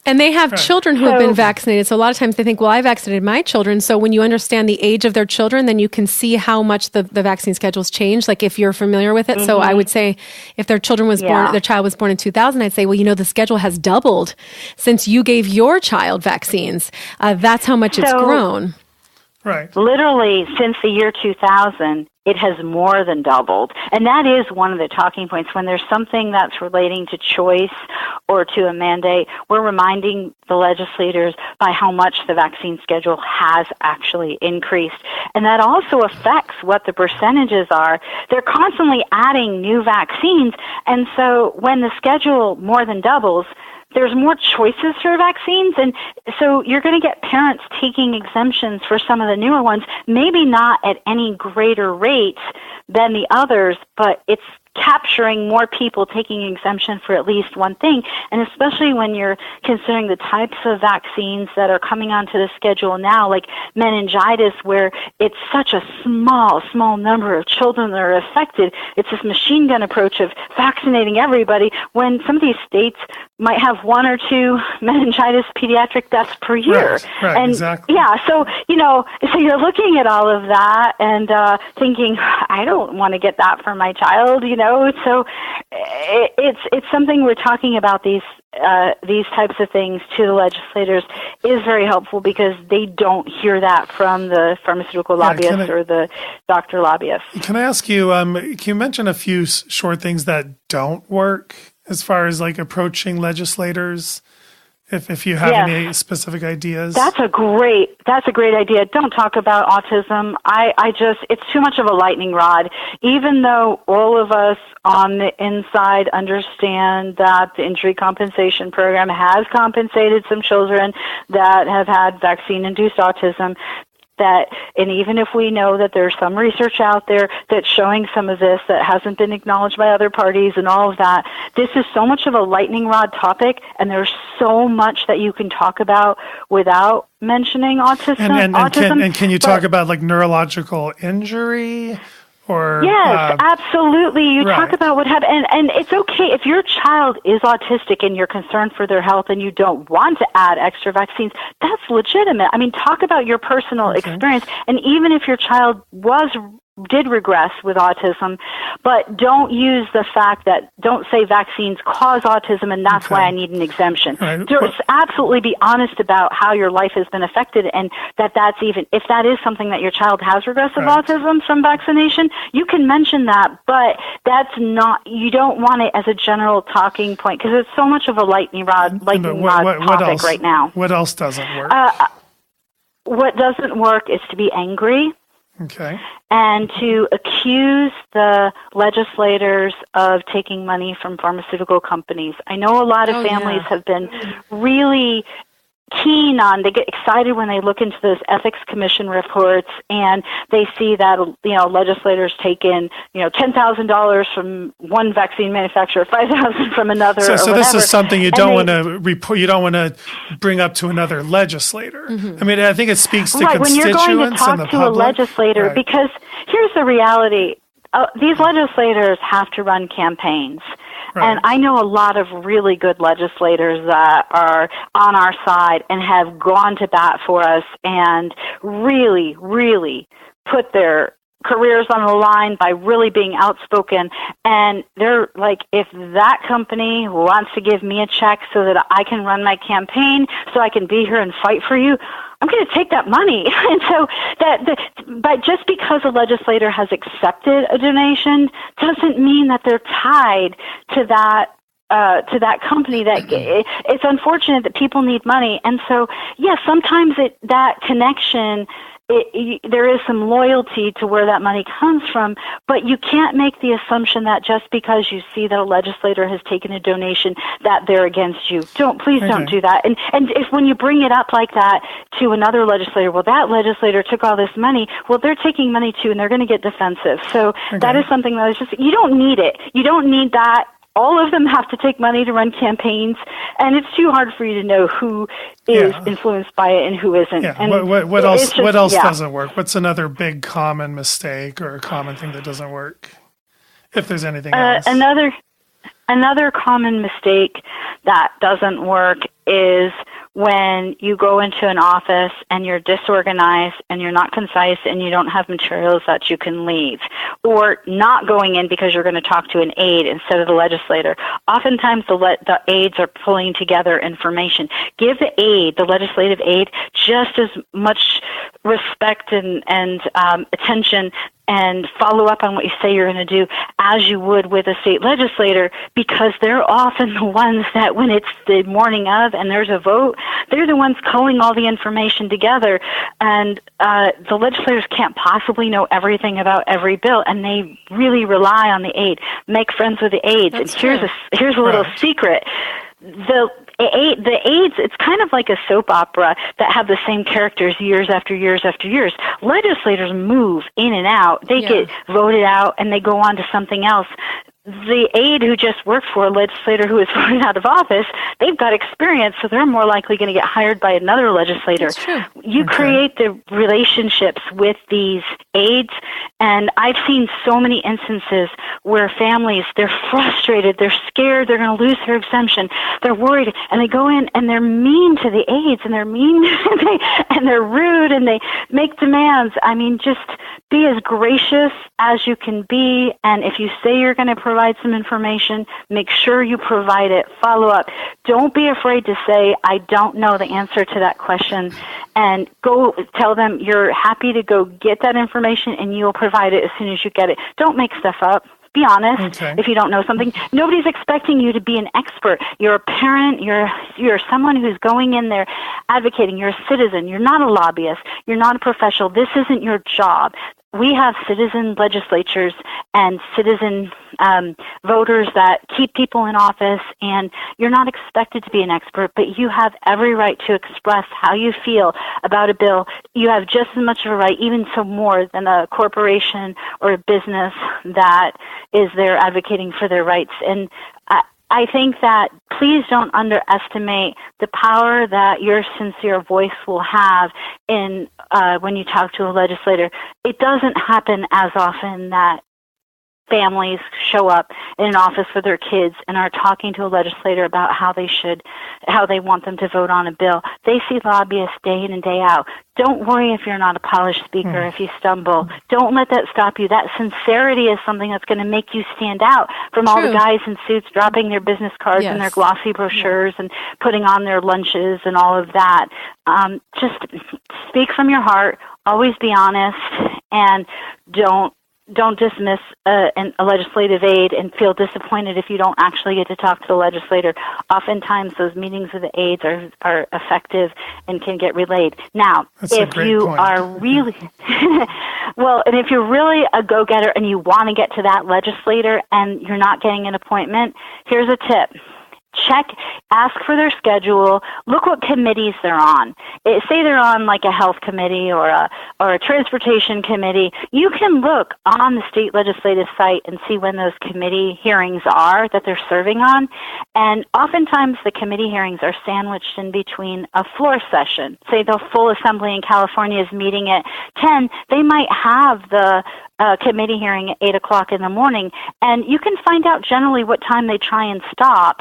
And they have children who have been vaccinated. So a lot of times they think, well, I vaccinated my children. So when you understand the age of their children, then you can see how much the vaccine schedules change, like if you're familiar with it. Mm-hmm. So I would say if their child was born in 2000, I'd say, well, the schedule has doubled since you gave your child vaccines. That's how much it's grown.
Right.
Literally since the year 2000, it has more than doubled. And that is one of the talking points. When there's something that's relating to choice or to a mandate, we're reminding the legislators by how much the vaccine schedule has actually increased. And that also affects what the percentages are. They're constantly adding new vaccines. And so when the schedule more than doubles, there's more choices for vaccines, and so you're going to get parents taking exemptions for some of the newer ones, maybe not at any greater rates than the others, but it's capturing more people taking exemption for at least one thing, and especially when you're considering the types of vaccines that are coming onto the schedule now, like meningitis, where it's such a small number of children that are affected. It's this machine gun approach of vaccinating everybody when some of these states might have 1 or 2 meningitis pediatric deaths per year.
Right,
and
exactly.
Yeah, so you're looking at all of that and thinking, I don't want to get that for my child, So it's something we're talking about these types of things to the legislators is very helpful because they don't hear that from the pharmaceutical lobbyists or the doctor lobbyists.
Can I ask you, can you mention a few short things that don't work as far as like approaching legislators? If you have any specific ideas.
That's a great idea. Don't talk about autism. It's too much of a lightning rod. Even though all of us on the inside understand that the injury compensation program has compensated some children that have had vaccine-induced autism, and even if we know that there's some research out there that's showing some of this that hasn't been acknowledged by other parties and all of that, this is so much of a lightning rod topic, and there's so much that you can talk about without mentioning autism.
And can you talk about like neurological injury?
Yes, absolutely. You talk about what happened, and it's okay if your child is autistic and you're concerned for their health and you don't want to add extra vaccines. That's legitimate. I mean, talk about your personal experience, and even if your child was did regress with autism, but don't use the fact that, don't say vaccines cause autism and that's why I need an exemption.
Right.
Just absolutely be honest about how your life has been affected, and that's even, if that is something that your child has regressive autism from vaccination, you can mention that, but that's not, you don't want it as a general talking point, because it's so much of a lightning rod topic right now.
What else doesn't work?
What doesn't work is to be angry.
Okay.
And to accuse the legislators of taking money from pharmaceutical companies. I know a lot of families have been really keen on, they get excited when they look into those ethics commission reports and they see that, legislators take in, $10,000 from one vaccine manufacturer, $5,000 from another.
So this is something you don't want to report. You don't want to bring up to another legislator. Mm-hmm. I mean, I think it speaks to constituents
when you're going to talk
and the
to
public.
A legislator, because here's the reality: these legislators have to run campaigns. Right. And I know a lot of really good legislators that are on our side and have gone to bat for us and really, really put their careers on the line by really being outspoken. And they're like, if that company wants to give me a check so that I can run my campaign, so I can be here and fight for you, I'm going to take that money. And so but just because a legislator has accepted a donation doesn't mean that they're tied to that company. That it's unfortunate that people need money, and so sometimes that connection. There is some loyalty to where that money comes from, but you can't make the assumption that just because you see that a legislator has taken a donation that they're against you. Please don't do that. And if when you bring it up like that to another legislator, well, that legislator took all this money, well, they're taking money too, and they're going to get defensive. So that is something that is just, you don't need it. You don't need that. All of them have to take money to run campaigns, and it's too hard for you to know who is influenced by it and who isn't.
Yeah.
And
what else? What else doesn't work? What's another big common mistake or a common thing that doesn't work? If there's anything else.
Another common mistake that doesn't work is when you go into an office and you're disorganized and you're not concise and you don't have materials that you can leave, or not going in because you're going to talk to an aide instead of the legislator. Oftentimes the aides are pulling together information. Give the legislative aide, just as much respect and attention and follow up on what you say you're going to do as you would with a state legislator, because they're often the ones that when it's the morning of and there's a vote, they're the ones culling all the information together, and the legislators can't possibly know everything about every bill, and they really rely on the aide. Make friends with the aides.
That's
and here's a little secret. The aides, it's kind of like a soap opera that have the same characters years after years after years. Legislators move in and out. They get voted out and they go on to something else. The aide who just worked for a legislator who is voted out of office, they've got experience, so they're more likely going to get hired by another legislator.
That's true.
You create the relationships with these aides, and I've seen so many instances where families, they're frustrated, they're scared, they're going to lose their exemption, they're worried, and they go in and they're mean to the aides, and they're mean, and they're rude, and they make demands. I mean, just be as gracious as you can be, and if you say you're going to provide some information, make sure you provide it. Follow up. Don't be afraid to say, I don't know the answer to that question, and go tell them you're happy to go get that information and you'll provide it as soon as you get it. Don't make stuff up. Be honest. If you don't know something. Nobody's expecting you to be an expert. You're a parent. You're someone who's going in there advocating. You're a citizen. You're not a lobbyist. You're not a professional. This isn't your job. We have citizen legislatures and citizen voters that keep people in office, and you're not expected to be an expert, but you have every right to express how you feel about a bill. You have just as much of a right, even so more, than a corporation or a business that is there advocating for their rights. And I think that please don't underestimate the power that your sincere voice will have in when you talk to a legislator. It doesn't happen as often that families show up in an office with their kids and are talking to a legislator about how they want them to vote on a bill. They see lobbyists day in and day out. Don't worry if you're not a polished speaker, if you stumble. Don't let that stop you. That sincerity is something that's going to make you stand out from all the guys in suits dropping their business cards and their glossy brochures and putting on their lunches and all of that. Just speak from your heart. Always be honest, and don't dismiss a legislative aide and feel disappointed if you don't actually get to talk to the legislator. Oftentimes, those meetings with the aides are effective and can get relayed. Now, if you are really well, and if you're really a go-getter and you want to get to that legislator and you're not getting an appointment, here's a tip. Ask for their schedule, look what committees they're on. Say they're on like a health committee or a transportation committee. You can look on the state legislative site and see when those committee hearings are that they're serving on. And oftentimes the committee hearings are sandwiched in between a floor session. Say the full assembly in California is meeting at 10, they might have the committee hearing at 8 o'clock in the morning, and you can find out generally what time they try and stop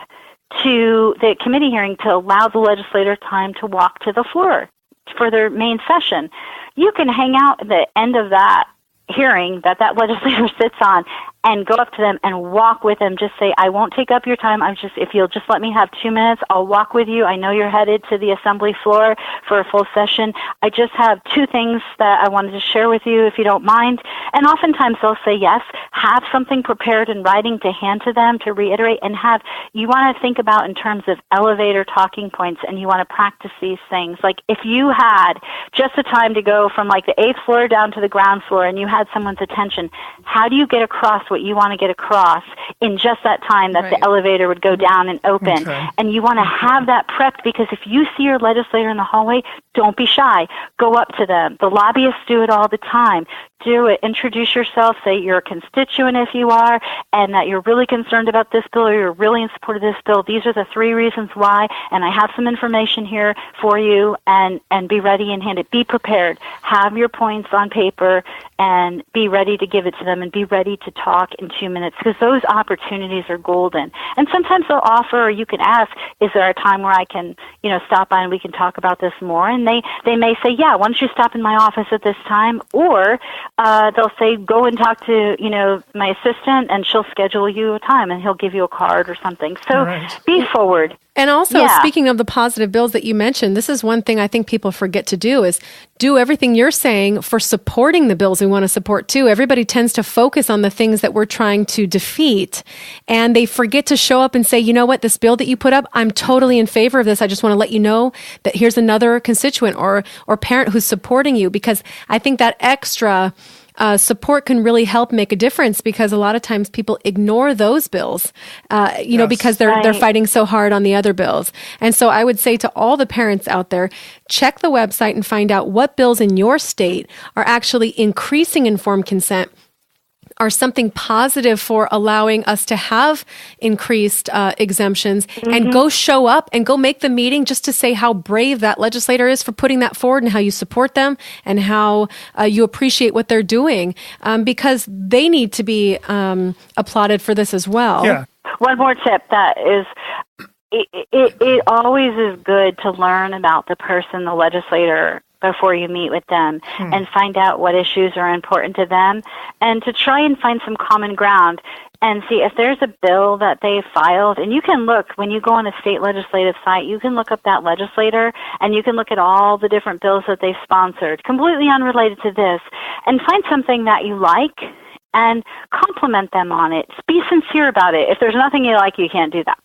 to the committee hearing to allow the legislator time to walk to the floor for their main session. You can hang out at the end of that hearing that legislator sits on and go up to them and walk with them. Just say, I won't take up your time. If you'll just let me have 2 minutes, I'll walk with you. I know you're headed to the assembly floor for a full session. I just have 2 things that I wanted to share with you, if you don't mind. And oftentimes they'll say yes. Have something prepared in writing to hand to them to reiterate, and you want to think about in terms of elevator talking points, and you want to practice these things. Like if you had just the time to go from like the 8th floor down to the ground floor and you had someone's attention, how do you get across what you want to get across in just that time that the elevator would go down and open? Okay. And you want to have that prepped, because if you see your legislator in the hallway, don't be shy. Go up to them. The lobbyists do it all the time. Do it. Introduce yourself. Say you're a constituent if you are, and that you're really concerned about this bill, or you're really in support of this bill. These are the 3 reasons why, and I have some information here for you, and be ready and hand it. Be prepared. Have your points on paper and be ready to give it to them, and be ready to talk in 2 minutes, because those opportunities are golden. And sometimes they'll offer, or you can ask, is there a time where I can, stop by and we can talk about this more? And they may say, yeah, why don't you stop in my office at this time? Or they'll say, go and talk to, my assistant, and she'll schedule you a time, and he'll give you a card or something. So be forward.
And also, speaking of the positive bills that you mentioned, this is one thing I think people forget to do, is do everything you're saying for supporting the bills we want to support too. Everybody tends to focus on the things that we're trying to defeat, and they forget to show up and say, you know what, this bill that you put up, I'm totally in favor of this. I just want to let you know that here's another constituent or parent who's supporting you, because I think that extra support can really help make a difference, because a lot of times people ignore those bills, because they're fighting so hard on the other bills. And so I would say to all the parents out there, check the website and find out what bills in your state are actually increasing informed consent, are something positive for allowing us to have increased exemptions, and go show up and go make the meeting just to say how brave that legislator is for putting that forward, and how you support them, and how you appreciate what they're doing, because they need to be applauded for this as well.
Yeah.
One more tip, that is, it always is good to learn about the person, the legislator, before you meet with them, and find out what issues are important to them, and to try and find some common ground and see if there's a bill that they filed. And you can look, when you go on a state legislative site, you can look up that legislator, and you can look at all the different bills that they've sponsored, completely unrelated to this, and find something that you like and compliment them on it. Be sincere about it. If there's nothing you like, you can't do that.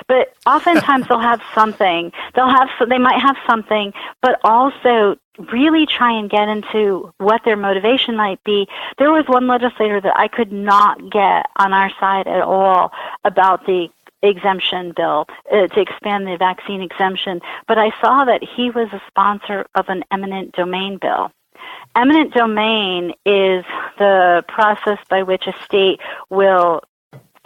But oftentimes they'll have something. They might have something, but also really try and get into what their motivation might be. There was one legislator that I could not get on our side at all about the exemption bill, to expand the vaccine exemption, but I saw that he was a sponsor of an eminent domain bill. Eminent domain is the process by which a state will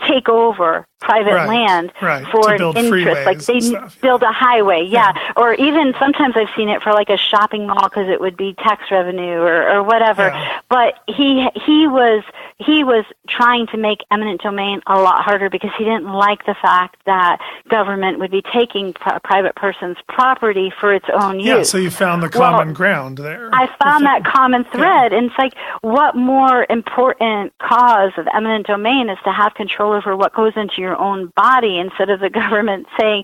take over private land for an interest. Like they build a highway, or even sometimes I've seen it for like a shopping mall because it would be tax revenue or whatever. Yeah. But he was trying to make eminent domain a lot harder because he didn't like the fact that government would be taking private person's property for its own use.
Yeah, so you found the common ground there.
I found that common thread, and it's like, what more important cause of eminent domain is to have control over what goes into your own body instead of the government saying,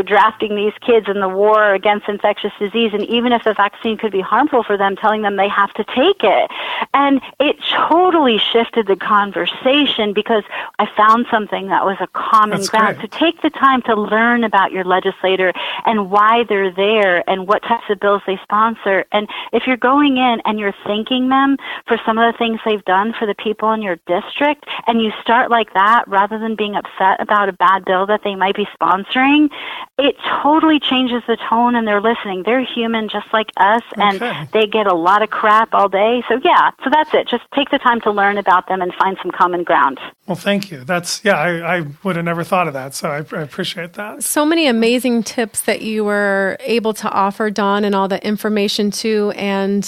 drafting these kids in the war against infectious disease, and even if the vaccine could be harmful for them, telling them they have to take it. And it totally shifted the conversation because I found something that was a common ground. So take the time to learn about your legislator and why they're there and what types of bills they sponsor. And if you're going in and you're thanking them for some of the things they've done for the people in your district, and you start like that rather than being upset about a bad bill that they might be sponsoring, it totally changes the tone, and they're listening. They're human just like us, and they get a lot of crap all day. So so that's it. Just take the time to learn about them and find some common ground.
Well, thank you. I would have never thought of that, so I appreciate that.
So many amazing tips that you were able to offer, Dawn, and all the information too. And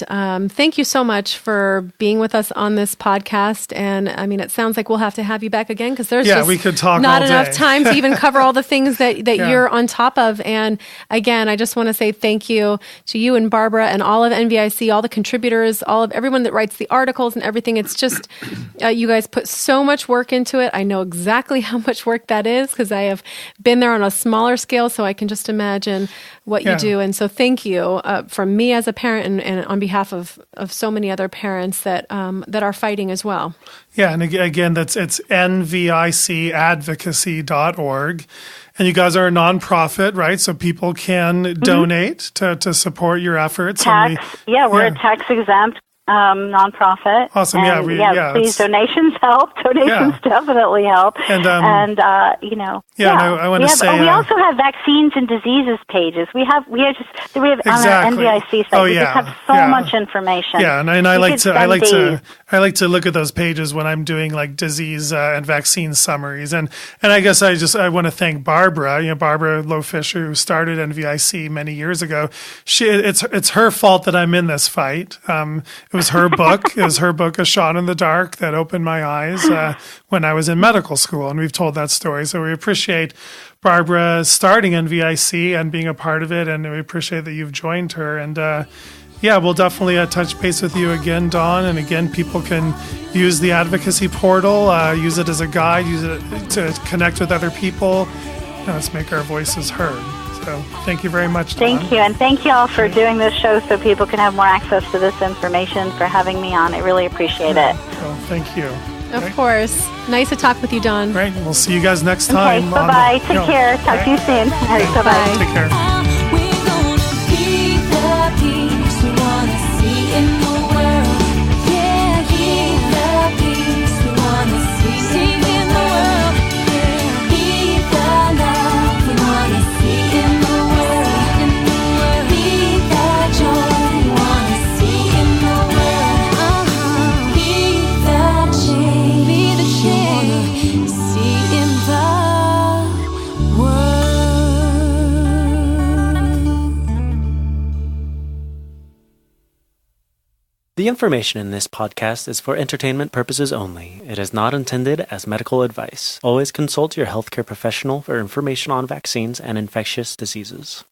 thank you so much for being with us on this podcast. And I mean, it sounds like we'll have to have you back again because there's just
we could talk
not
all
enough
day.
time to even cover all the things that you're on top of. And again, I just want to say thank you to you and Barbara and all of NVIC, all the contributors, all of everyone that writes the articles and everything. It's just, you guys put so much work into it. I know exactly how much work that is because I have been there on a smaller scale, so I can just imagine what you do. And so thank you from me as a parent and on behalf of so many other parents that are fighting as well.
Yeah, and again, it's NVICadvocacy.org. And you guys are a nonprofit, right? So people can donate to support your efforts.
We're a tax-exempt nonprofit.
Awesome.
And please, donations help. Donations definitely help. And
I want to say
we also have vaccines and diseases pages. We have on our NVIC site. We just have so much information.
Yeah, and I like to look at those pages when I'm doing like disease and vaccine summaries. And I guess I want to thank Barbara. Barbara Lowe Fisher, who started NVIC many years ago. It's her fault that I'm in this fight. It was her book. It was her book, A Shot in the Dark, that opened my eyes when I was in medical school, and we've told that story. So we appreciate Barbara starting NVIC and being a part of it, and we appreciate that you've joined her. And we'll definitely touch base with you again, Dawn. And again, people can use the advocacy portal, use it as a guide, use it to connect with other people. Let's make our voices heard. So thank you very much, Dawn.
Thank you, and thank you all for doing this show so people can have more access to this information, for having me on. I really appreciate it.
Well, thank you.
Of course. Nice to talk with you, Dawn.
Great. We'll see you guys next time.
Okay, bye-bye. Take care. Talk to you soon. All right, bye-bye.
Take care.
We're gonna be the peace we wanna see in the world. Yeah, be the peace we wanna see in the world. Be the love we wanna see in the world. Be the joy we wanna see in the world. Be the change we wanna see in the world.
The information in this podcast is for entertainment purposes only. It is not intended as medical advice. Always consult your healthcare professional for information on vaccines and infectious diseases.